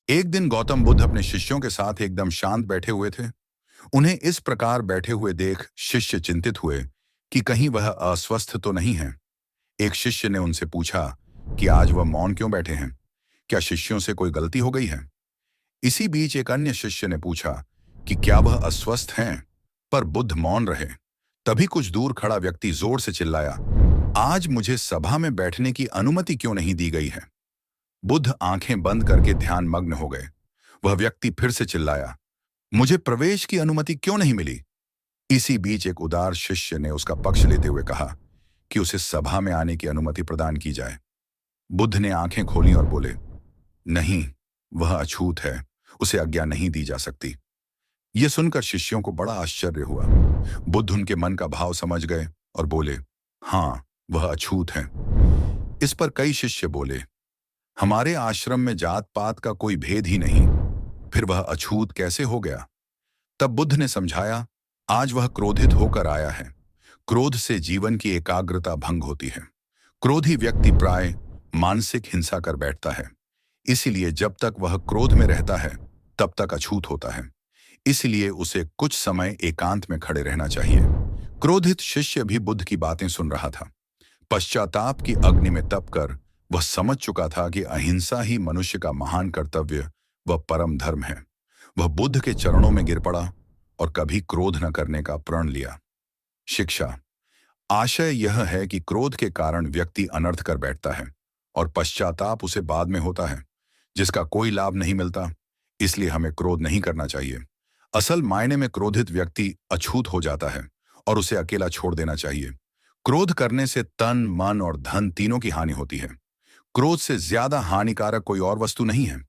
एक दिन गौतम बुद्ध अपने शिष्यों के साथ एकदम शांत बैठे हुए थे। उन्हें इस प्रकार बैठे हुए देख शिष्य चिंतित हुए कि कहीं वह अस्वस्थ तो नहीं है। एक शिष्य ने उनसे पूछा कि आज वह मौन क्यों बैठे हैं, क्या शिष्यों से कोई गलती हो गई है। इसी बीच एक अन्य शिष्य ने पूछा कि क्या वह अस्वस्थ हैं, पर बुद्ध मौन रहे। तभी कुछ दूर खड़ा व्यक्ति जोर से चिल्लाया, आज मुझे सभा में बैठने की अनुमति क्यों नहीं दी गई है। बुद्ध आंखें बंद करके ध्यान मग्न हो गए। वह व्यक्ति फिर से चिल्लाया, मुझे प्रवेश की अनुमति क्यों नहीं मिली। इसी बीच एक उदार शिष्य ने उसका पक्ष लेते हुए कहा कि उसे सभा में आने की अनुमति प्रदान की जाए। बुद्ध ने आंखें खोली और बोले, नहीं, वह अछूत है, उसे आज्ञा नहीं दी जा सकती। यह सुनकर शिष्यों को बड़ा आश्चर्य हुआ। बुद्ध उनके मन का भाव समझ गए और बोले, हाँ, वह अछूत है। इस पर कई शिष्य बोले, हमारे आश्रम में जात पात का कोई भेद ही नहीं, फिर वह अछूत कैसे हो गया। तब बुद्ध ने समझाया, आज वह क्रोधित होकर आया है। क्रोध से जीवन की एकाग्रता भंग होती है। क्रोधी व्यक्ति प्राय मानसिक हिंसा कर बैठता है। इसीलिए जब तक वह क्रोध में रहता है तब तक अछूत होता है। इसलिए उसे कुछ समय एकांत में खड़े रहना चाहिए। क्रोधित शिष्य भी बुद्ध की बातें सुन रहा था। पश्चाताप की अग्नि में तपकर वह समझ चुका था कि अहिंसा ही मनुष्य का महान कर्तव्य व परम धर्म है। वह बुद्ध के चरणों में गिर पड़ा और कभी क्रोध न करने का प्रण लिया। शिक्षा। आशय यह है कि क्रोध के कारण व्यक्ति अनर्थ कर बैठता है और पश्चाताप उसे बाद में होता है, जिसका कोई लाभ नहीं मिलता। इसलिए हमें क्रोध नहीं करना चाहिए। असल मायने में क्रोधित व्यक्ति अछूत हो जाता है और उसे अकेला छोड़ देना चाहिए। क्रोध करने से तन, मन और धन तीनों की हानि होती है। क्रोध से ज्यादा हानिकारक कोई और वस्तु नहीं है।